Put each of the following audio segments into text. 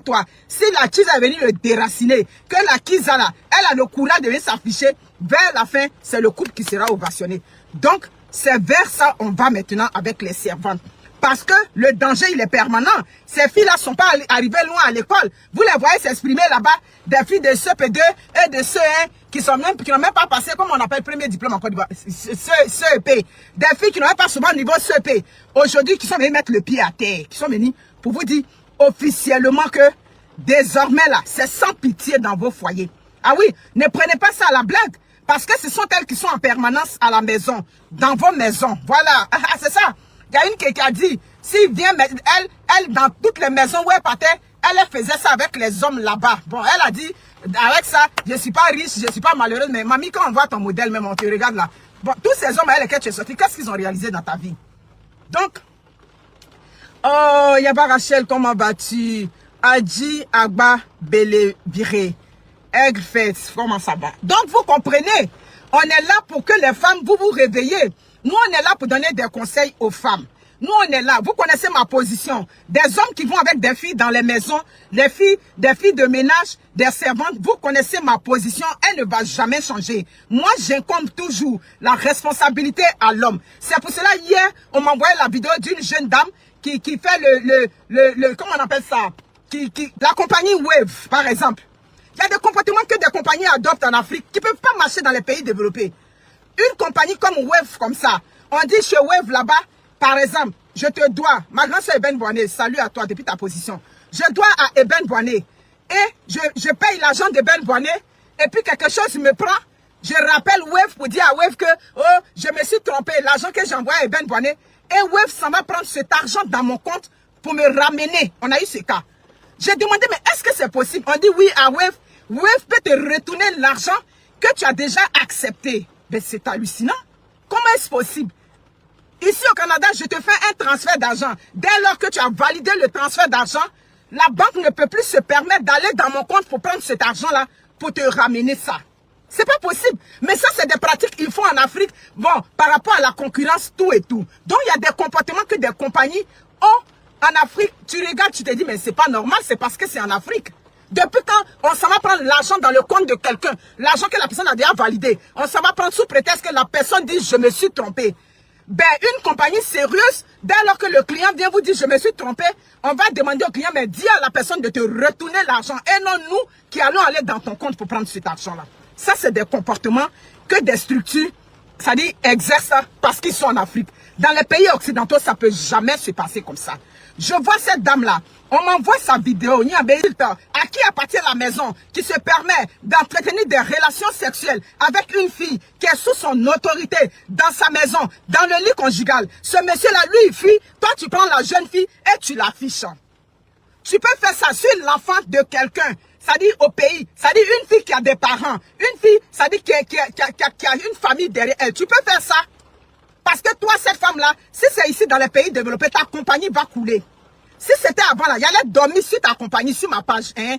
toi, si la Kiza est venue le déraciner, que la Kiza là, elle a le courage de venir s'afficher, vers la fin, c'est le couple qui sera ovationné. Donc, c'est vers ça on va maintenant avec les servantes. Parce que le danger, il est permanent. Ces filles-là ne sont pas arrivées loin à l'école. Vous les voyez s'exprimer là-bas, des filles de CP2 et de CE1 qui n'ont même pas passé, comme on appelle, premier diplôme en Côte d'Ivoire, CEP. Des filles qui n'ont pas souvent niveau CEP. Aujourd'hui, qui sont venus mettre le pied à terre, qui sont venus pour vous dire officiellement que désormais là, c'est sans pitié dans vos foyers. Ah oui, ne prenez pas ça à la blague. Parce que ce sont elles qui sont en permanence à la maison, dans vos maisons. Voilà, c'est ça. Il y a une qui a dit, s'il vient, elle, dans toutes les maisons où elle partait, elle faisait ça avec les hommes là-bas. Bon, elle a dit, avec ça, je ne suis pas riche, je ne suis pas malheureuse, mais mamie, quand on voit ton modèle, même on te regarde là. Bon, tous ces hommes avec lesquels tu es sorti, qu'est-ce qu'ils ont réalisé dans ta vie? Donc, oh, Yaba Rachel, comment vas-tu? Adji Agba Bele Viré. Aigre fait, comment ça va? Donc, vous comprenez, on est là pour que les femmes, vous vous réveillez. Nous, on est là pour donner des conseils aux femmes. Nous, on est là. Vous connaissez ma position. Des hommes qui vont avec des filles dans les maisons, des filles de ménage, des servantes. Vous connaissez ma position. Elle ne va jamais changer. Moi, j'incombe toujours la responsabilité à l'homme. C'est pour cela, hier, on m'a envoyé la vidéo d'une jeune dame qui fait comment on appelle ça? La compagnie Wave, par exemple. Il y a des comportements que des compagnies adoptent en Afrique qui ne peuvent pas marcher dans les pays développés. Une compagnie comme Wave, comme ça, on dit chez Wave là-bas, par exemple, je te dois, ma grande soeur Eben Boané, salut à toi depuis ta position, je dois à Eben Boané et je paye l'argent d'Eben Boané et puis quelque chose me prend, je rappelle Wave pour dire à Wave que oh, je me suis trompé, l'argent que j'envoie à Eben Boané et Wave ça va prendre cet argent dans mon compte pour me ramener. On a eu ce cas. J'ai demandé, mais est-ce que c'est possible? On dit oui à Wave. Wave peut te retourner l'argent que tu as déjà accepté. Mais c'est hallucinant. Comment est-ce possible? Ici au Canada, je te fais un transfert d'argent. Dès lors que tu as validé le transfert d'argent, la banque ne peut plus se permettre d'aller dans mon compte pour prendre cet argent-là pour te ramener ça. C'est pas possible. Mais ça, c'est des pratiques qu'ils font en Afrique. Bon, par rapport à la concurrence, tout et tout. Donc, il y a des comportements que des compagnies ont en Afrique. Tu regardes, tu te dis, mais c'est pas normal, c'est parce que c'est en Afrique. Depuis quand on s'en va prendre l'argent dans le compte de quelqu'un, l'argent que la personne a déjà validé, on s'en va prendre sous prétexte que la personne dit, je me suis trompé. Ben, une compagnie sérieuse, dès lors que le client vient vous dire, je me suis trompé, on va demander au client, mais dis à la personne de te retourner l'argent. Et non nous qui allons aller dans ton compte pour prendre cet argent-là. Ça, c'est des comportements que des structures, c'est-à-dire exercent parce qu'ils sont en Afrique. Dans les pays occidentaux, ça ne peut jamais se passer comme ça. Je vois cette dame-là, on m'envoie sa vidéo, à qui appartient la maison, qui se permet d'entretenir des relations sexuelles avec une fille qui est sous son autorité dans sa maison, dans le lit conjugal. Ce monsieur-là, lui, fille, toi tu prends la jeune fille et tu l'affiches. Tu peux faire ça sur l'enfant de quelqu'un, c'est-à-dire au pays, c'est-à-dire une fille qui a des parents, une fille, c'est-à-dire qui a une famille derrière elle. Tu peux faire ça. Parce que toi, cette femme-là, si c'est ici dans les pays développés, ta compagnie va couler. Si c'était avant, là, il allait dormir sur ta compagnie, sur ma page. Hein?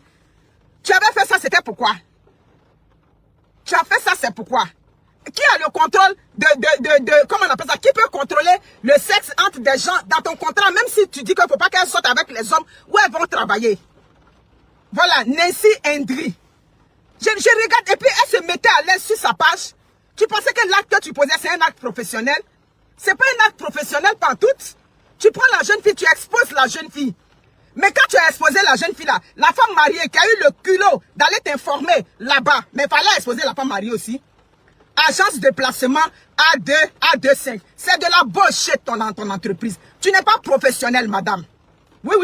Tu avais fait ça, c'était pourquoi? Tu as fait ça, c'est pourquoi? Qui a le contrôle comment on appelle ça? Qui peut contrôler le sexe entre des gens dans ton contrat, même si tu dis qu'il ne faut pas qu'elles sortent avec les hommes où elles vont travailler? Voilà, Nancy Hendry. Je regarde, et puis elle se mettait à l'aise sur sa page. Tu pensais que l'acte que tu posais, c'est un acte professionnel? C'est pas un acte professionnel pantoute. Tu prends la jeune fille, tu exposes la jeune fille. Mais quand tu as exposé la jeune fille là, la femme mariée qui a eu le culot d'aller t'informer là-bas, mais il fallait exposer la femme mariée aussi. Agence de placement A2, A25. C'est de la bullshit ton entreprise. Tu n'es pas professionnel, madame. Oui.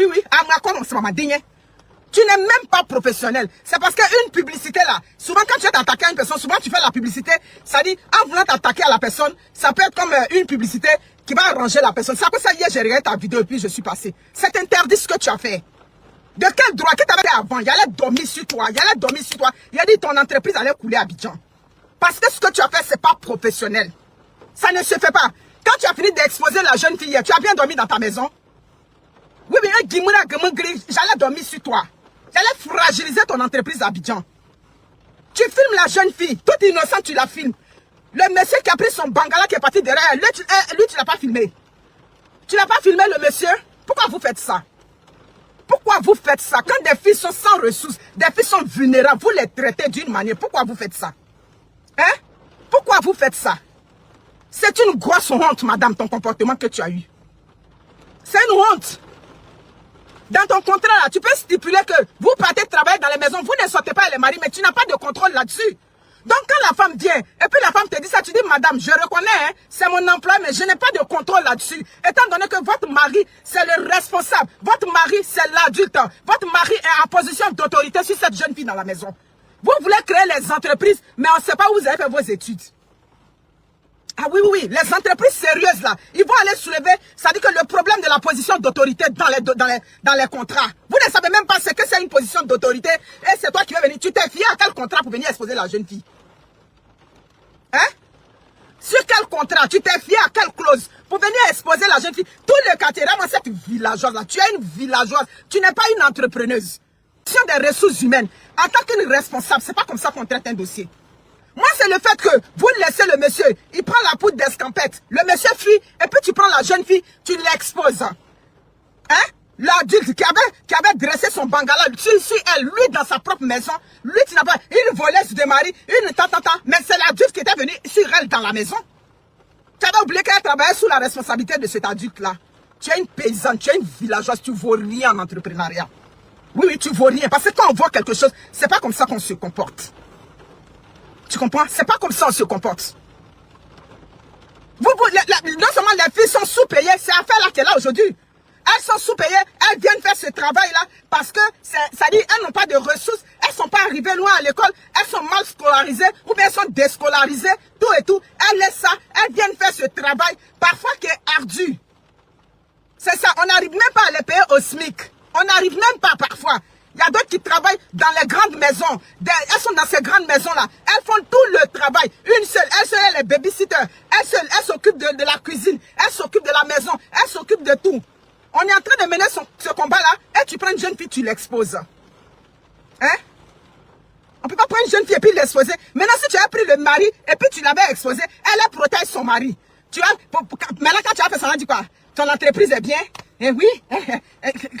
Tu n'es même pas professionnel. C'est parce qu'une publicité là, souvent quand tu es attaqué à une personne, souvent tu fais la publicité, ça dit, en voulant t'attaquer à la personne, ça peut être comme une publicité qui va arranger la personne. C'est pour ça hier j'ai regardé ta vidéo et puis je suis passé. C'est interdit ce que tu as fait. De quel droit que tu avais fait avant? Il allait dormir sur toi, il a dit ton entreprise allait couler à Abidjan. Parce que ce que tu as fait, c'est pas professionnel. Ça ne se fait pas. Quand tu as fini d'exposer la jeune fille hier, tu as bien dormi dans ta maison? Oui, mais j'allais dormir sur toi. J'allais fragiliser ton entreprise à Abidjan. Tu filmes la jeune fille, toute innocente, tu la filmes. Le monsieur qui a pris son bangala qui est parti derrière, lui, tu ne l'as pas filmé. Tu n'as pas filmé le monsieur? Pourquoi vous faites ça? Pourquoi vous faites ça? Quand des filles sont sans ressources, des filles sont vulnérables, vous les traitez d'une manière. Pourquoi vous faites ça? Hein? Pourquoi vous faites ça? C'est une grosse honte, madame, ton comportement que tu as eu. C'est une honte. Dans ton contrat, là, tu peux stipuler que vous partez travailler dans les maisons, vous ne sortez pas les maris, mais tu n'as pas de contrôle là-dessus. Donc quand la femme vient, et puis la femme te dit ça, tu dis, madame, je reconnais, hein, c'est mon emploi, mais je n'ai pas de contrôle là-dessus. Étant donné que votre mari, c'est le responsable, votre mari, c'est l'adulte, votre mari est en position d'autorité sur cette jeune fille dans la maison. Vous voulez créer les entreprises, mais on ne sait pas où vous avez fait vos études. Ah oui, oui, oui, les entreprises sérieuses là, ils vont aller soulever, ça dit que le problème de la position d'autorité dans les contrats. Vous ne savez même pas ce que c'est une position d'autorité et c'est toi qui veux venir. Tu t'es fié à quel contrat pour venir exposer la jeune fille? Hein? Sur quel contrat? Tu t'es fié à quelle clause pour venir exposer la jeune fille? Tout le quartier, vraiment cette villageoise là, tu es une villageoise, tu n'es pas une entrepreneuse. Sur des ressources humaines, en tant qu'une responsable, c'est pas comme ça qu'on traite un dossier. Moi, c'est le fait que vous laissez le monsieur, il prend la poudre d'escampette, le monsieur fuit, et puis tu prends la jeune fille, tu l'exposes. Hein? L'adulte qui avait dressé son bangala sur elle, lui dans sa propre maison, lui tu n'as pas une voleuse de mari, une tata, mais c'est l'adulte qui était venu sur elle dans la maison. Tu avais oublié qu'elle travaillait sous la responsabilité de cet adulte-là. Tu es une paysanne, tu es une villageoise, tu ne vaux rien en entrepreneuriat. Oui, oui, tu ne vaux rien, parce que quand on voit quelque chose, c'est pas comme ça qu'on se comporte. Tu comprends? C'est pas comme ça qu'on se comporte. Non seulement les filles sont sous-payées, c'est affaire-là qu'elle a aujourd'hui. Elles sont sous-payées, elles viennent faire ce travail-là parce que, ça dit, elles n'ont pas de ressources, elles ne sont pas arrivées loin à l'école, elles sont mal scolarisées ou bien elles sont déscolarisées, tout et tout. Elles laissent ça, elles viennent faire ce travail, parfois qui est ardu. C'est ça, on n'arrive même pas à les payer au SMIC. On n'arrive même pas parfois. Il y a d'autres qui travaillent dans les grandes maisons. Elles sont dans ces grandes maisons-là. Elles font tout le travail. Une seule, elle seule est les babysitters. Elle s'occupe de la cuisine. Elle s'occupe de la maison. Elle s'occupe de tout. On est en train de mener ce combat-là. Et tu prends une jeune fille, tu l'exposes. Hein? On ne peut pas prendre une jeune fille et puis l'exposer. Maintenant, si tu as pris le mari et puis tu l'avais exposé, elle protège son mari. Tu vois, maintenant, quand tu as fait ça, on dit quoi? Ton entreprise est bien? Eh oui,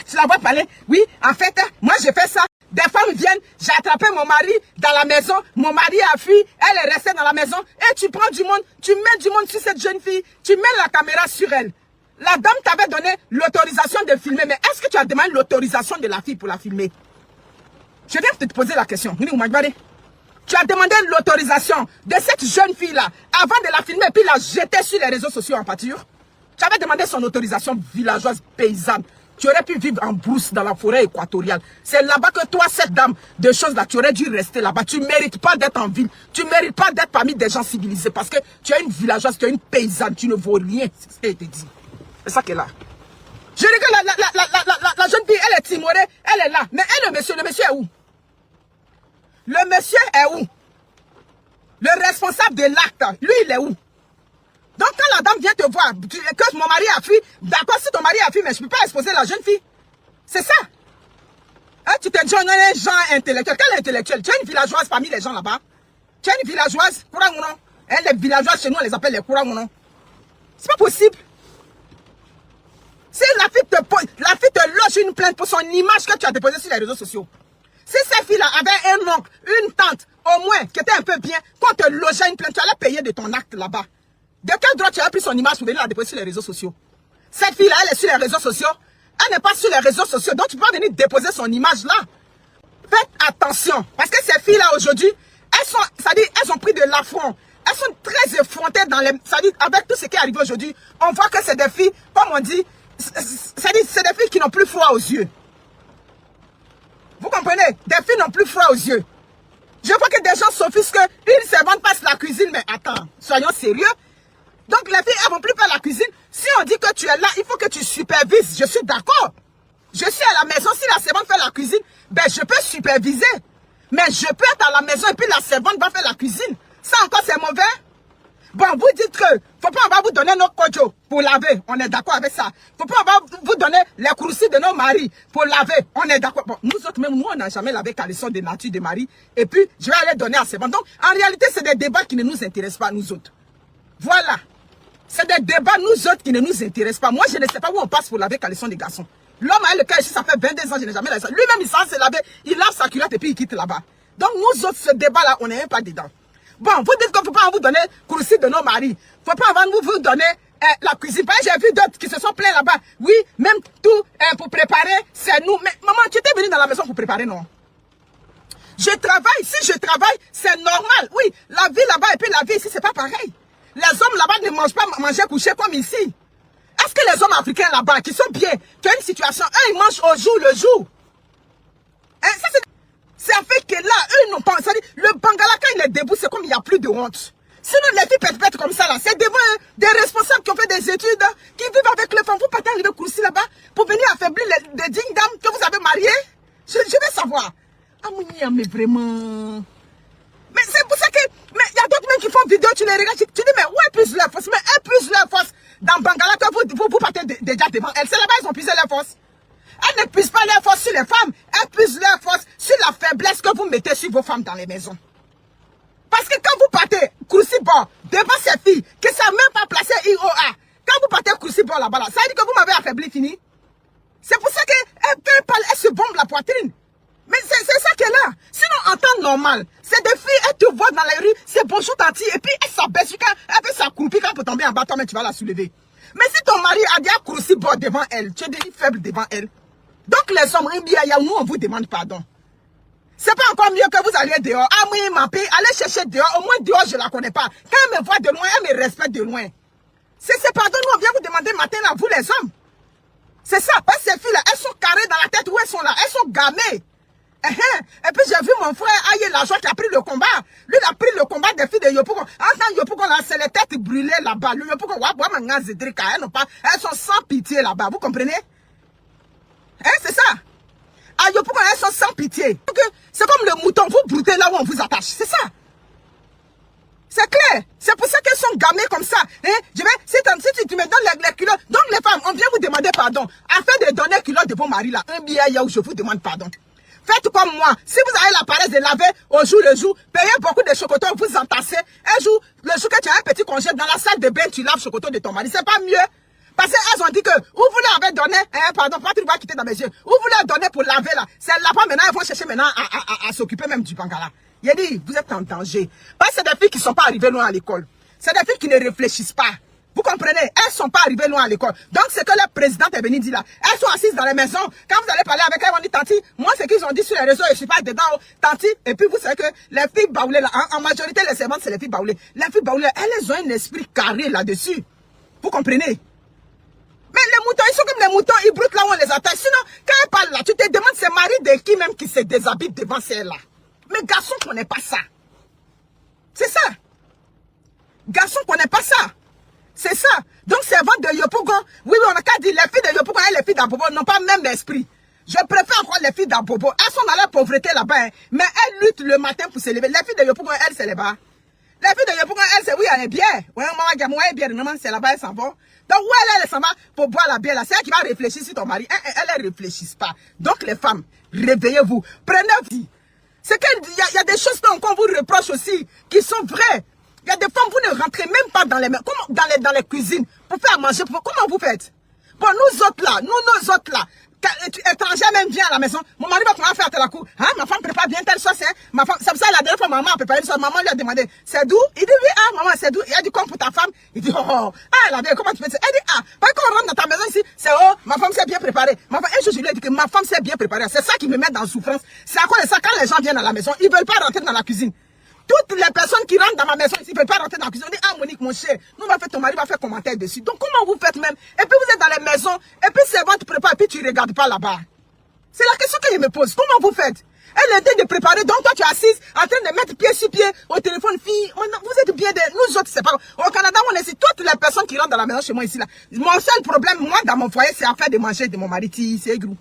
tu la vois parler. Oui, en fait, moi j'ai fait ça. Des femmes viennent, j'ai attrapé mon mari dans la maison. Mon mari a fui, elle est restée dans la maison. Et tu prends du monde, tu mets du monde sur cette jeune fille. Tu mets la caméra sur elle. La dame t'avait donné l'autorisation de filmer. Mais est-ce que tu as demandé l'autorisation de la fille pour la filmer? Je viens de te poser la question. Tu as demandé l'autorisation de cette jeune fille-là avant de la filmer et puis la jeter sur les réseaux sociaux en pâture? Tu avais demandé son autorisation villageoise paysanne. Tu aurais pu vivre en brousse dans la forêt équatoriale. C'est là-bas que toi, cette dame de choses là, tu aurais dû rester là-bas. Tu ne mérites pas d'être en ville. Tu ne mérites pas d'être parmi des gens civilisés parce que tu es une villageoise, tu es une paysanne. Tu ne vaux rien. C'est ce qu'elle te dit. C'est ça qu'elle est là. Je regarde la jeune fille, elle est timorée, elle est là. Mais elle, le monsieur est où? Le monsieur est où? Le responsable de l'acte, lui, il est où? Donc quand la dame vient te voir, que mon mari a fui, d'accord, si ton mari a fui, mais je ne peux pas exposer la jeune fille. C'est ça. Hein, tu te dis, on est un genre intellectuel. Quel intellectuel? Tu es une villageoise parmi les gens là-bas. Tu es une villageoise, courant ou non? Les villageoises chez nous, on les appelle les courants ou non? C'est pas possible. Si la fille te loge une plainte pour son image que tu as déposée sur les réseaux sociaux. Si ces filles-là avaient un oncle, une tante, au moins, qui était un peu bien, quand te logeait une plainte, tu allais payer de ton acte là-bas. De quel droit tu as pris son image pour venir la déposer sur les réseaux sociaux? Cette fille-là, elle est sur les réseaux sociaux. Elle n'est pas sur les réseaux sociaux. Donc, tu peux pas venir déposer son image là. Faites attention. Parce que ces filles-là, aujourd'hui, elles ont pris de l'affront. Elles sont très effrontées dans les... avec tout ce qui est arrivé aujourd'hui, on voit que c'est des filles, comme on dit, c'est des filles qui n'ont plus froid aux yeux. Vous comprenez? Des filles n'ont plus froid aux yeux. Je vois que des gens s'offusquent qu'une servante passe la cuisine. Mais attends, soyons sérieux. Donc les filles, elles ne vont plus faire la cuisine. Si on dit que tu es là, il faut que tu supervises. Je suis d'accord. Je suis à la maison. Si la servante fait la cuisine, ben je peux superviser. Mais je peux être à la maison et puis la servante va faire la cuisine. Ça encore, c'est mauvais. Bon, vous dites que faut pas on va vous donner nos kojo pour laver. On est d'accord avec ça. Faut pas on va vous donner les croustilles de nos maris pour laver. On est d'accord. Bon, nous autres, même nous, on n'a jamais lavé caleçon de nature de mari. Et puis, je vais aller donner à servante. Donc, en réalité, c'est des débats qui ne nous intéressent pas, nous autres. Voilà. C'est des débats, nous autres, qui ne nous intéressent pas. Moi, je ne sais pas où on passe pour laver caleçon des garçons. L'homme a le cas ici, ça fait 22 ans, je n'ai jamais laissé. Lui-même, il s'en se laver, il lave sa culotte et puis il quitte là-bas. Donc nous autres, ce débat-là, on n'est même pas dedans. Bon, vous dites qu'il ne faut pas vous donner coursi de nos maris. Il ne faut pas avant vous donner la cuisine. J'ai vu d'autres qui se sont plaints là-bas. Oui, même tout pour préparer, c'est nous. Mais maman, tu étais venue dans la maison pour préparer, non? Je travaille, si je travaille, c'est normal. Oui, la vie là-bas et puis la vie ici, c'est pas pareil. Les hommes là-bas ne mangent pas manger coucher comme ici. Est-ce que les hommes africains là-bas, qui sont bien, qui ont une situation, eux, ils mangent au jour le jour? Hein, ça fait que là, eux n'ont pas... Le Bangala, quand il est debout, c'est comme il n'y a plus de honte. Sinon, les filles pètent comme ça, là. C'est devant des responsables qui ont fait des études, qui vivent avec les femmes. Vous partez arriver coursi là-bas pour venir affaiblir les dignes dames que vous avez mariées. Je vais savoir. Ah, mais vraiment... Mais c'est pour ça que... Mais il y a d'autres même qui font vidéo, tu les regardes, tu dis, mais où est plus leur force? Mais elles puisent leur force dans Bangala, que vous partez déjà devant elles. C'est là-bas, ils ont puisé leur force. Elles ne puissent pas leur force sur les femmes. Elles puissent leur force sur la faiblesse que vous mettez sur vos femmes dans les maisons. Parce que quand vous partez crucible devant ces filles, que ça n'a même pas placé IOA, quand vous partez crucible là-bas, ça veut dire que vous m'avez affaibli, fini. C'est pour ça qu'elles se bombent la poitrine. Mais c'est ça qu'elle a. Sinon, en temps normal, c'est des filles, elles te voient dans la rue, c'est bonjour tanti, et puis elles s'abaissent, elle fait s'accroupir quand pour tomber en bas, toi, mais tu vas la soulever. Mais si ton mari a dit à crucible devant elle, tu es devenu faible devant elle. Donc les hommes, nous on vous demande pardon. C'est pas encore mieux que vous alliez dehors. Ah oui, ma paix, allez chercher dehors. Au moins dehors, je la connais pas. Quand elle me voit de loin, elle me respecte de loin. C'est pardon, nous on vient vous demander matin à vous les hommes. C'est ça, parce que ces filles-là, elles sont carrées dans la tête où elles sont là. Elles sont gamées. Et puis j'ai vu mon frère Aïe Lajoie qui a pris le combat. Lui, il a pris le combat des filles de Yopougon. En tant Yopougon, là, c'est les têtes brûlées là-bas. Le Yopougon, elles sont sans pitié là-bas. Vous comprenez? Hein, c'est ça. À Yopougon, elles sont sans pitié. C'est comme le mouton, vous broutez là où on vous attache. C'est ça. C'est clair. C'est pour ça qu'elles sont gamées comme ça. Hein? Si tu me donnes les culottes. Donc les femmes, on vient vous demander pardon. Afin de donner culottes de vos maris là. Un billet où je vous demande pardon. Faites comme moi. Si vous avez la paresse de laver au jour le jour, payez beaucoup de chocotons, vous entassez. Un jour, le jour que tu as un petit congé dans la salle de bain, tu laves chocotot de ton mari. C'est pas mieux. Parce qu'elles ont dit que, où vous leur avez donné, pardon, Patrick va quitter dans mes yeux, où vous leur donnez pour laver là, c'est là-bas maintenant, ils vont chercher maintenant à s'occuper même du Bangala. Il a dit, vous êtes en danger. Parce que c'est des filles qui ne sont pas arrivées loin à l'école. C'est des filles qui ne réfléchissent pas. Vous comprenez? Elles ne sont pas arrivées loin à l'école. Donc, c'est que la présidente est venue dire là. Elles sont assises dans les maisons. Quand vous allez parler avec elles, on dit, Tanti, moi, ce qu'ils ont dit sur les réseaux, je ne suis pas dedans. Tanti, et puis vous savez que les filles baoulées là, en majorité, les servantes, c'est les filles baoulées. Les filles baoulées, elles ont un esprit carré là-dessus. Vous comprenez? Mais les moutons, ils sont comme les moutons, ils broutent là où on les attache. Sinon, quand elles parlent là, tu te demandes, c'est mari de qui même qui se déshabille devant celle-là. Mais garçon, qu'on n'est pas ça. C'est ça. Garçon, qu'on n'est pas ça. C'est ça. Donc, c'est vente de Yopougon. Oui, on a qu'à dire, les filles de Yopougon et les filles d'Abobo n'ont pas même l'esprit. Je préfère encore les filles d'Abobo. Elles sont dans la pauvreté là-bas. Hein. Mais elles luttent le matin pour se lever. Les filles de Yopougon, elles, c'est là-bas. Les filles de Yopougon, elles, c'est oui, elle est bien. Oui, maman, moi, elle est bien. Normalement, c'est là-bas, elles s'en vont. Donc, où elle s'en va pour boire la bière là. C'est elle qui va réfléchir sur ton mari. Elles ne réfléchissent pas. Donc, les femmes, réveillez-vous. Prenez-vous. C'est qu'il y a des choses qu'on vous reproche aussi, qui sont vraies. Il y a des femmes, vous ne rentrez même pas dans les cuisines pour faire à manger. Comment vous faites? Bon, nous autres là, étrangers même viennent à la maison. Mon mari va commencer à faire à la cour. Hein, ma femme prépare bien telle sauce. Hein? Ma femme, c'est pour ça la dernière fois, maman a préparé une sauce. Maman lui a demandé, c'est d'où? Il dit, oui, ah, maman, c'est d'où? Il a dit, comme pour ta femme? Il dit, oh, ah, la vieille, comment tu fais ça? Elle dit, ah, quand on rentre dans ta maison ici, c'est oh, ma femme s'est bien préparée. Ma femme, un jour, je lui ai dit que ma femme s'est bien préparée. C'est ça qui me met dans souffrance. C'est à cause de ça, quand les gens viennent à la maison, ils ne veulent pas rentrer dans la cuisine. Toutes les personnes qui rentrent dans ma maison, ils ne veulent pas rentrer dans la cuisine. On dit, ah Monique, mon cher, nous on va faire ton mari, va faire commentaire dessus. Donc comment vous faites même? Et puis vous êtes dans les maisons, et puis c'est votre prépa, et puis tu ne regardes pas là-bas. C'est la question que je me pose. Comment vous faites? Elle était de préparer, donc toi tu es assise, en train de mettre pied sur pied au téléphone, fille, vous êtes bien de... Nous autres, c'est pas... Au Canada, on est ici, toutes les personnes qui rentrent dans la maison chez moi ici, là. Mon seul problème, moi, dans mon foyer, c'est à faire de manger de mon mari, c'est gros.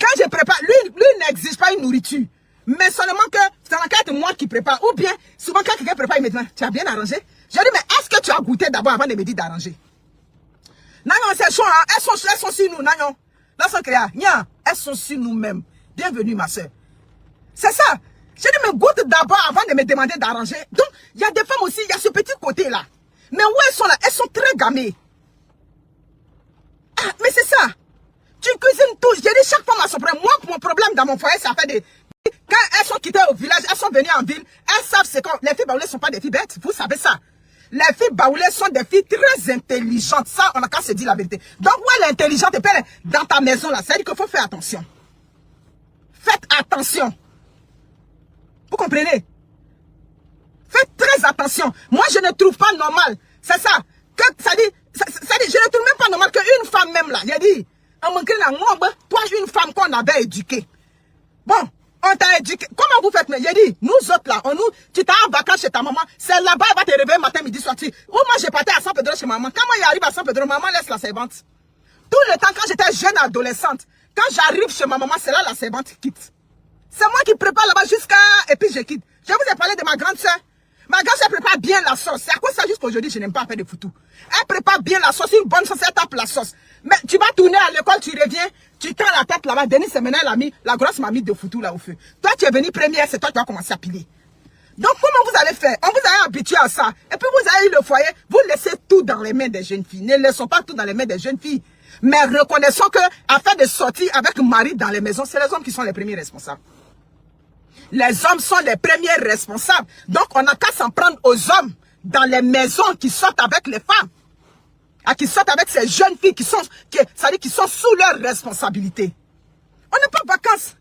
Quand je prépare, lui n'exige pas une nourriture. Mais seulement que c'est en cas de moi qui prépare. Ou bien, souvent quand quelqu'un prépare, il me dit, tu as bien arrangé? Je dis, mais est-ce que tu as goûté d'abord avant de me dire d'arranger? Non, c'est chaud, hein? Elles sont sur nous, non? Elles sont sur nous-mêmes. Bienvenue, ma soeur. C'est ça. Je dis, mais goûte d'abord avant de me demander d'arranger. Donc, il y a des femmes aussi, il y a ce petit côté-là. Mais où elles sont là? Elles sont très gamées. Ah, mais c'est ça. Tu cuisines tout. J'ai dit, chaque femme a son problème. Moi, mon problème dans mon foyer, ça fait des... Quand elles sont quittées au village, elles sont venues en ville, elles savent ce qu'on... Les filles baoulées ne sont pas des filles bêtes. Vous savez ça. Les filles baoulées sont des filles très intelligentes. Ça, on n'a qu'à se dire la vérité. Donc, ouais, elle est intelligente. Et puis, elle est dans ta maison, là. Ça veut dire qu'il faut faire attention. Faites attention. Vous comprenez? Faites très attention. Moi, je ne trouve pas normal. C'est ça. Ça dit, je ne trouve même pas normal qu'une femme même là, j'ai dit, toi, une femme qu'on avait éduquée. Bon, on t'a éduqué. Comment vous faites? J'ai dit, nous autres là, tu t'as en vacances chez ta maman, c'est là-bas, elle va te réveiller matin, midi, soir. Moi, j'ai parti à San Pedro chez maman. Quand moi, j'arrive à San Pedro, maman laisse la servante. Tout le temps, quand j'étais jeune adolescente, quand j'arrive chez ma maman, c'est là la servante qui quitte. C'est moi qui prépare là-bas jusqu'à... Et puis je quitte. Je vous ai parlé de ma grande soeur. Ma grande soeur prépare bien la sauce. C'est à cause de ça jusqu'aujourd'hui, je n'aime pas faire de foutu. Elle prépare bien la sauce, une bonne sauce, elle tape la sauce. Mais tu vas tourner à l'école, tu reviens, tu tends la tête là-bas. Denis Semenel elle a mis, la grosse m'a mis de foutu là au feu. Toi, tu es venu première, c'est toi qui vas commencer à piler. Donc, comment vous allez faire? On vous a habitué à ça. Et puis, vous avez eu le foyer, vous laissez tout dans les mains des jeunes filles. Ne laissons pas tout dans les mains des jeunes filles. Mais reconnaissons que, afin de sortir avec mari dans les maisons, c'est les hommes qui sont les premiers responsables. Les hommes sont les premiers responsables. Donc, on n'a qu'à s'en prendre aux hommes dans les maisons qui sortent avec les femmes. Qui sortent avec ces jeunes filles qui sont, qui sont sous leur responsabilité. On n'est pas en vacances.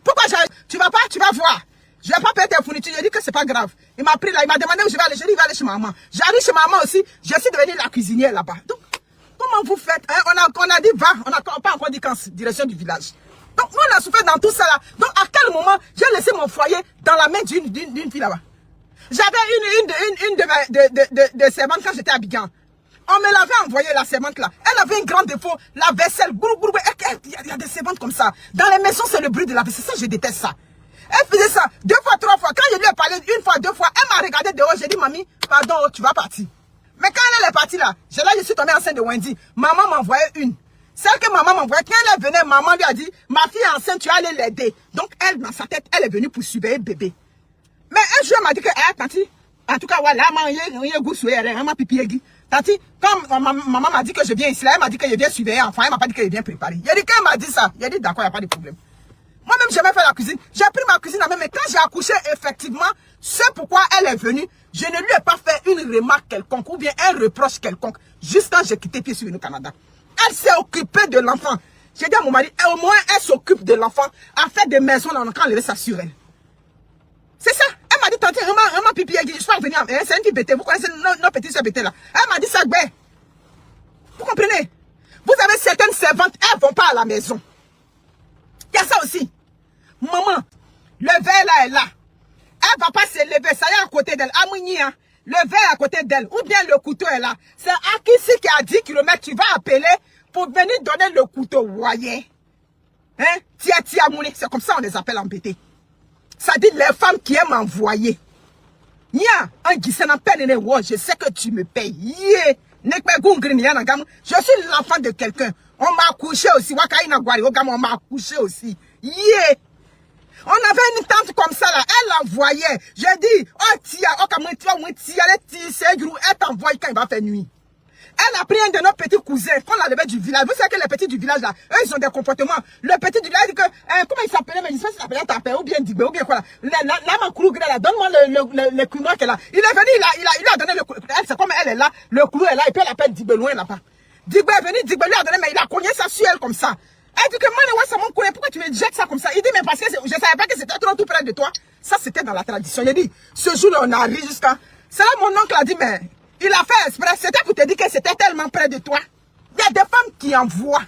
Pourquoi tu vas voir. Je vais pas payer tes fournitures. Je dis que c'est pas grave. Il m'a pris là, il m'a demandé où je vais aller. Je dis, il va aller chez maman. J'arrive chez maman aussi. Je suis devenue la cuisinière là-bas. Donc, comment vous faites? Hein? On a dit va. On n'a pas encore dit quand, direction du village. Donc, nous, on a souffert dans tout ça là. Donc, à quel moment j'ai laissé mon foyer dans la main d'une fille là-bas? J'avais une de servantes quand j'étais à Bigan. On me l'avait envoyé, la servante là. Elle avait un grand défaut, la vaisselle. Il y a des servantes comme ça. Dans les maisons, c'est le bruit de la vaisselle. Ça, je déteste ça. Elle faisait ça 2 fois, 3 fois. Quand je lui ai parlé 1 fois, 2 fois, elle m'a regardé dehors. J'ai dit, mamie, pardon, tu vas partir. Mais quand elle est partie là, je suis tombée enceinte de Wendy. Maman m'envoyait une. Celle que maman m'envoyait, quand elle venait, maman lui a dit, ma fille est enceinte, tu vas aller l'aider. Donc, elle, dans sa tête, elle est venue pour surveiller bébé. Mais un jour, elle m'a dit que, tanti, en tout cas, voilà, elle m'a pipi. Tanti, quand maman m'a dit que je viens ici, là, elle m'a dit que je viens surveiller l'enfant, elle m'a pas dit que je viens préparer. Il a dit qu'elle m'a dit ça. Il a dit, d'accord, il n'y a pas de problème. Moi-même, j'aimais faire la cuisine. J'ai pris ma cuisine à main, mais quand j'ai accouché, effectivement, c'est pourquoi elle est venue. Je ne lui ai pas fait une remarque quelconque ou bien un reproche quelconque. Juste quand j'ai quitté puis je suis venu au Canada. Elle s'est occupée de l'enfant. J'ai dit à mon mari, au moins, elle s'occupe de l'enfant. Elle fait des maisons là, on a enlevé ça sur elle. C'est ça. Elle m'a dit, tante, maman, pipi, je suis pas venue. C'est une fille bêtée. Vous connaissez nos petites soeurs bêtées là. Elle m'a dit ça, ben. Vous comprenez? Vous avez certaines servantes, elles ne vont pas à la maison. Il y a ça aussi. Maman, le verre là est là. Elle ne va pas se lever, ça y est à côté d'elle. Amounia, le verre est à côté d'elle. Ou bien le couteau est là. C'est Akissi qui a 10 km, tu vas appeler pour venir donner le couteau. Vous voyez? Hein? Tia Mouni, c'est comme ça on les appelle embêtés. Ça dit les femmes qui aiment envoyer. Nia, un guissé en peine, je sais que tu me payes. Je suis l'enfant de quelqu'un. On m'a accouché aussi. On m'a accouché aussi. Yeah. On avait une tante comme ça là. Elle envoyait. J'ai dit, oh tia, elle t'envoie quand il va faire nuit. Elle a pris un de nos petits cousins qu'on a levé du village. Vous savez que les petits du village là, eux ils ont des comportements. Le petit du village dit que, comment il s'appelait, mais je sais pas s'il s'appelait Tapé ou bien Digbe ou bien quoi là. Là, donne-moi le clou noir qu'elle a. Il est venu, il a donné le clou. Elle, c'est comme elle est là, le clou est là, et puis elle appelle Digbe loin là-bas. Digbe est venu, Digbe lui a donné, mais il a cogné ça sur elle comme ça. Elle dit que moi, c'est mon cousin, pourquoi tu me jettes ça comme ça? Il dit, mais parce que je savais pas que c'était trop tout près de toi. Ça, c'était dans la tradition. Il dit, ce jour-là, on a ri jusqu'à. C'est là mon oncle a dit, mais. Il a fait exprès, c'était pour te dire que c'était tellement près de toi. Il y a des femmes qui envoient.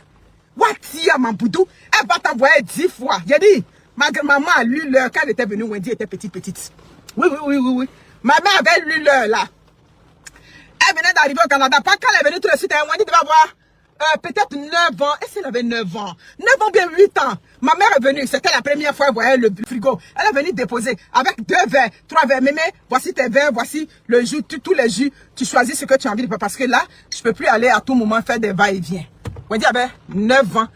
Watia Mampoudou, elle va t'envoyer 10 fois. J'ai dit, ma maman a lu l'heure quand elle était venue, Wendy était petite. Oui. Ma mère avait lu l'heure là. Elle venait d'arriver au Canada. Pas quand elle est venue tout de suite, Wendy devait avoir peut-être 9 ans. Est-ce qu'elle avait 9 ans? 9 ans, bien 8 ans. Ma mère est venue, c'était la première fois, elle voyait le frigo. Elle est venue déposer avec 2 verres, 3 verres. Mémé, voici tes verres, voici le jus, tous les jus. Tu choisis ce que tu as envie de faire. Parce que là, je ne peux plus aller à tout moment faire des va-et-vient. Wendy avait 9 ans.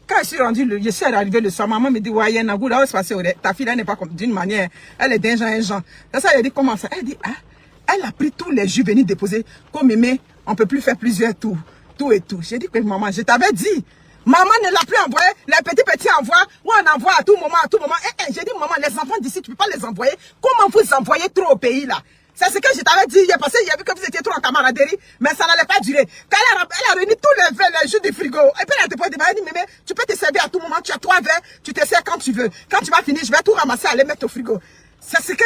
Quand je suis arrivé le soir, maman me dit, ouais, là, où se passe, ta fille, elle n'est pas comme d'une manière, elle est d'un genre. C'est ça, elle dit, comment ça? Elle dit, ah, elle a pris tous les jus venus déposer. Comme mémé, on ne peut plus faire plusieurs tours. Tout et tout. J'ai dit que maman, je t'avais dit. Maman ne l'a plus envoyé. Les petits envoient. Ou on envoie à tout moment, à tout moment. J'ai dit, maman, les enfants d'ici, tu ne peux pas les envoyer. Comment vous envoyez trop au pays, là? C'est ce que je t'avais dit hier, parce qu'il y a vu que vous étiez trop en camaraderie, mais ça n'allait pas durer. Quand elle a réuni tous les jus du frigo, et puis elle te pose des dit, mais tu peux te servir à tout moment, tu as 3 verres, tu te sers quand tu veux. Quand tu vas finir, je vais tout ramasser, aller mettre au frigo. C'est ce que,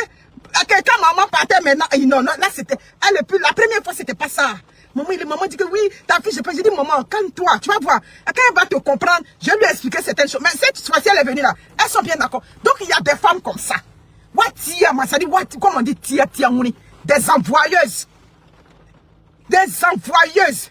quand maman partait maintenant, non, là c'était, la première fois c'était pas ça. Maman dit que oui, ta fille, j'ai dit, maman, calme-toi, tu vas voir. Quand elle va te comprendre, je lui ai expliqué certaines choses. Mais cette fois-ci, elle est venue là, elles sont bien d'accord. Donc il y a des femmes comme ça. Comment on dit tia, des envoyeuses. Des envoyeuses.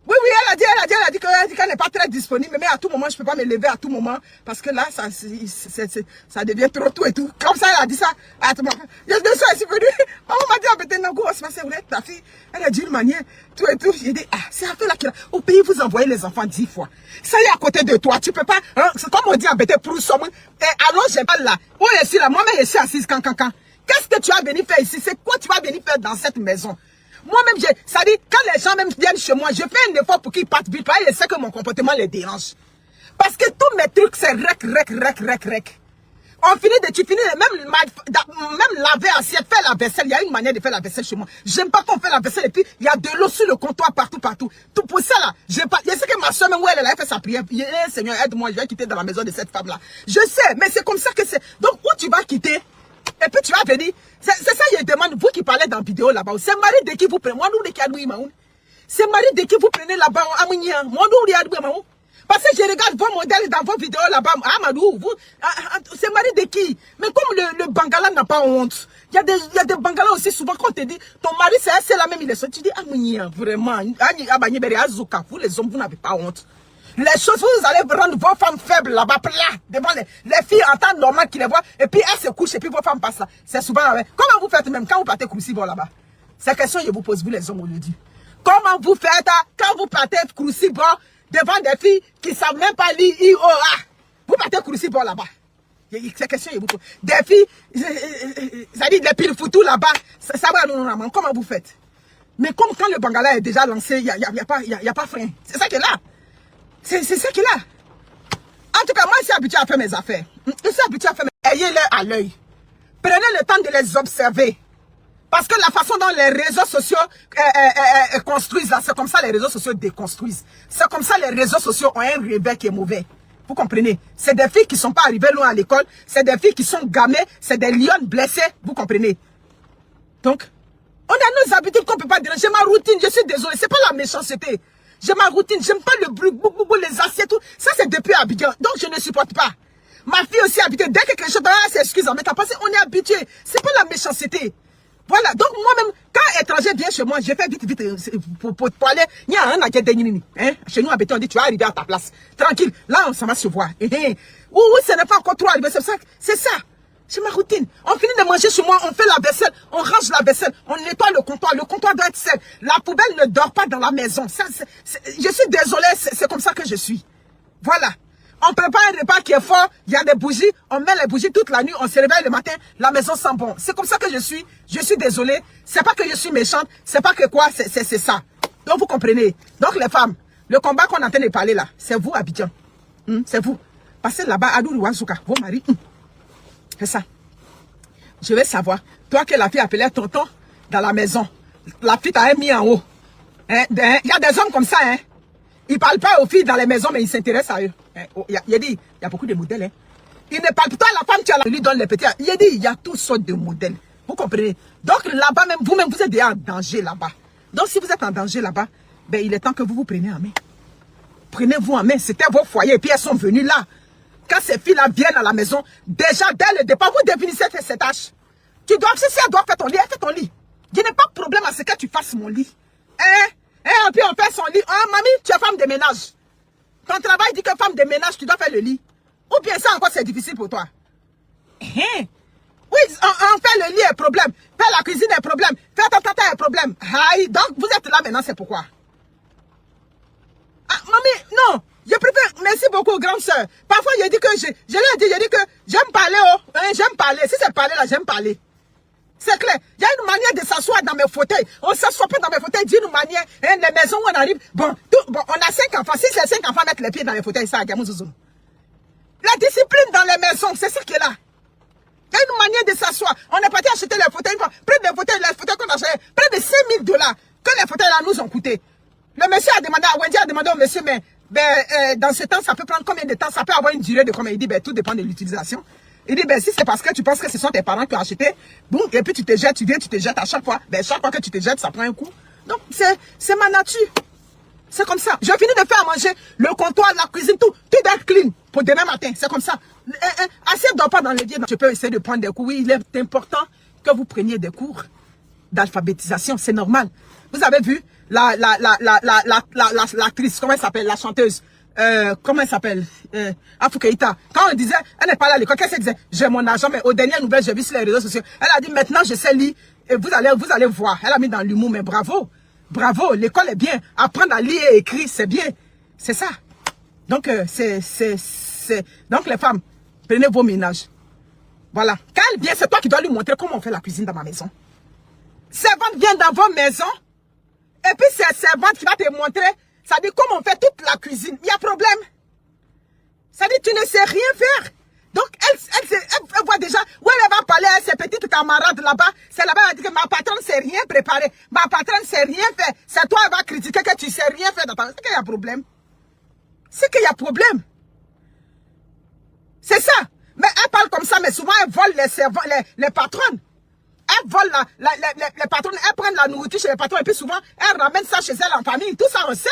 Oui, elle a dit qu'elle n'est pas très disponible, mais à tout moment, je ne peux pas me lever à tout moment, parce que là, ça devient trop tout et tout. Comme ça, elle a dit ça. Je suis venue. Maman m'a dit, ta fille, elle a dit une manière, tout et tout. J'ai dit, c'est un peu là au pays, vous envoyez les enfants 10 fois. Ça y est à côté de toi, tu peux pas, hein, c'est comme on dit en bêté pour somme. Alors, j'ai pas là. Oh, je suis là, moi-même, je suis assise quand. Qu'est-ce que tu as venu faire ici? C'est quoi tu vas venir faire dans cette maison? Moi-même, ça dit, quand les gens même viennent chez moi, je fais un effort pour qu'ils partent vite. Je sais que mon comportement les dérange. Parce que tous mes trucs, c'est rec. On finit tu finis, même laver assiette, faire la vaisselle. Il y a une manière de faire la vaisselle chez moi. J'aime pas qu'on fait la vaisselle et puis il y a de l'eau sur le comptoir partout. Tout pour ça là, j'aime pas. Je sais que ma soeur, même où elle a fait sa prière, Seigneur, aide-moi, je vais quitter dans la maison de cette femme-là. Je sais, mais c'est comme ça que c'est. Donc, où tu vas quitter? Et puis tu vas venir, c'est ça je demande, vous qui parlez dans la vidéo là-bas, c'est mari de qui vous prenez, c'est mari de qui vous prenez là-bas, parce que je regarde vos modèles dans vos vidéos là-bas, Amadou, c'est mari de qui? Mais comme le Bangala n'a pas honte, il y a des Bangalas aussi souvent quand on te dit, ton mari c'est la même, il est sorti, tu dis, vraiment, vous les hommes, vous n'avez pas honte. Les choses, vous allez rendre vos femmes faibles là-bas, devant les filles en temps normal qui les voient, et puis elles se couchent, et puis vos femmes passent là. C'est souvent, comment vous faites même quand vous partez crucible là-bas? C'est la question que je vous pose, vous les hommes, aujourd'hui. Comment vous faites quand vous partez crucible devant des filles qui ne savent même pas lire IOA? Vous partez crucible là-bas. C'est la question que je vous pose. Des filles, ça dit des piles foutous là-bas, ça va, non, comment vous faites? Mais comme quand le Bangala est déjà lancé, il n'y a pas frein. C'est ça qui est là. C'est ça qu'il a. En tout cas, moi, je suis habitué à faire mes affaires. Je suis habitué à faire mes affaires. Ayez-les à l'œil. Prenez le temps de les observer. Parce que la façon dont les réseaux sociaux construisent, là, c'est comme ça les réseaux sociaux déconstruisent. C'est comme ça les réseaux sociaux ont un réveil qui est mauvais. Vous comprenez? C'est des filles qui ne sont pas arrivées loin à l'école. C'est des filles qui sont gamées. C'est des lions blessés. Vous comprenez? Donc, on a nos habitudes qu'on ne peut pas déranger. Ma routine, je suis désolé. Ce n'est pas la méchanceté. J'ai ma routine, j'aime pas le bruit, les assiettes, tout. Ça, c'est depuis Abidjan. Donc, je ne supporte pas. Ma fille aussi est habituée. Dès que quelque chose, s'excuse en mettant passé, on est habitué. C'est pas la méchanceté. Voilà. Donc, moi-même, quand étranger vient chez moi, je fais vite, pour aller. Il y a un à hein? Chez nous, à Abidjan, on dit, tu vas arriver à ta place. Tranquille. Là, on s'en va se voir. Oui, ce n'est pas encore trop arrivé. C'est ça. C'est ma routine. On finit de manger chez moi, on fait la vaisselle, on range la vaisselle, on nettoie le comptoir doit être sec. La poubelle ne dort pas dans la maison. Je suis désolée, c'est comme ça que je suis. Voilà. On prépare un repas qui est fort, il y a des bougies, on met les bougies toute la nuit, on se réveille le matin, la maison sent bon. C'est comme ça que je suis désolée. C'est pas que je suis méchante, c'est pas que quoi, c'est ça. Donc vous comprenez. Donc les femmes, le combat qu'on est en train de parler là, c'est vous Abidjan. C'est vous. Passez là-bas, Adou Wansuka, vos maris. C'est ça. Je vais savoir. Toi que la fille appelait tonton dans la maison. La fille t'a mis en haut. Il y a des hommes comme ça. Ils ne parlent pas aux filles dans les maisons, mais ils s'intéressent à eux. Il y a beaucoup de modèles. Ils ne parlent pas à la femme, tu lui donnes les petits. Il y a toutes sortes de modèles. Vous comprenez? Donc là-bas, même vous-même, vous êtes déjà en danger là-bas. Donc si vous êtes en danger là-bas, ben, il est temps que vous vous preniez en main. Prenez-vous en main. C'était vos foyers et puis elles sont venues là. Quand ces filles-là viennent à la maison, déjà dès le départ, vous définissez ces tâches. Si elle doit faire ton lit, elle fait ton lit. Je n'ai pas de problème à ce que tu fasses mon lit. Et puis on fait son lit. Mamie, tu es femme de ménage. Ton travail dit que femme de ménage, tu dois faire le lit. Ou bien ça encore, c'est difficile pour toi. Oui, on fait le lit est problème. Faire la cuisine est problème. Faire tata est problème. Aïe, donc vous êtes là maintenant, c'est pourquoi. Mamie, non. Je préfère, merci beaucoup, grande soeur. Parfois, je lui ai dit que j'aime parler, j'aime parler. Si c'est parler là, j'aime parler. C'est clair. Il y a une manière de s'asseoir dans mes fauteuils. On ne s'assoit pas dans mes fauteuils d'une manière. Hein, les maisons où on arrive. Bon, on a 5 enfants. Si ces 5 enfants mettent les pieds dans les fauteuils, ça a gamou zouzou. La discipline dans les maisons, c'est ça qui est là. Il y a une manière de s'asseoir. On est parti acheter les fauteuils. Près des fauteuils, les fauteuils qu'on a acheté, près de 5 000 $. Que les fauteuils là nous ont coûté. Le monsieur a demandé, à Wendy a demandé au monsieur, mais dans ce temps, ça peut prendre combien de temps? Ça peut avoir une durée de combien? Il dit, tout dépend de l'utilisation. Il dit, si c'est parce que tu penses que ce sont tes parents qui ont acheté, bon, et puis tu te jettes, tu viens, tu te jettes à chaque fois. Chaque fois que tu te jettes, ça prend un coup. Donc, c'est ma nature. C'est comme ça. J'ai fini de faire à manger, le comptoir, la cuisine, tout doit être clean pour demain matin. C'est comme ça. Assiette dort pas dans le lit. Tu peux essayer de prendre des cours. Oui, il est important que vous preniez des cours d'alphabétisation. C'est normal. Vous avez vu l'actrice, comment elle s'appelle, la chanteuse, comment elle s'appelle, Afou Keïta. Quand on disait, elle n'est pas là à l'école, qu'est-ce qu'elle disait? J'ai mon argent, mais aux dernières nouvelles, j'ai vu sur les réseaux sociaux. Elle a dit, maintenant, je sais lire, et vous allez voir. Elle a mis dans l'humour, mais bravo. Bravo, l'école est bien. Apprendre à lire et écrire, c'est bien. C'est ça. Donc, donc, les femmes, prenez vos ménages. Voilà. Quand elle vient, c'est toi qui dois lui montrer comment on fait la cuisine dans ma maison. Servante vient dans vos maisons. Et puis, c'est servante qui va te montrer, ça dit comment on fait toute la cuisine. Il y a problème. Ça dit, tu ne sais rien faire. Donc, elle voit déjà où elle va parler à ses petites camarades là-bas. C'est là-bas, elle dit que ma patronne ne sait rien préparer. Ma patronne ne sait rien faire. C'est toi, elle va critiquer que tu ne sais rien faire. C'est qu'il y a problème. C'est qu'il y a problème. C'est ça. Mais elle parle comme ça, mais souvent, elle vole les patronnes. Elle vole les patronnes, elle prend la nourriture chez les patrons et puis souvent, elle ramène ça chez elle en famille. Tout ça, on sait.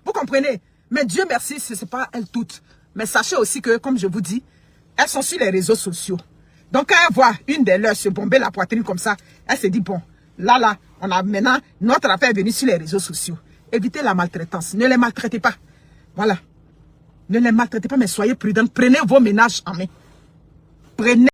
Vous comprenez? Mais Dieu merci, ce n'est pas elles toutes. Mais sachez aussi que, comme je vous dis, elles sont sur les réseaux sociaux. Donc, quand elle voit une des leurs se bomber la poitrine comme ça, elle se dit, bon, là, on a maintenant, notre affaire est venue sur les réseaux sociaux. Évitez la maltraitance. Ne les maltraitez pas. Voilà. Ne les maltraitez pas, mais soyez prudents. Prenez vos ménages en main. Prenez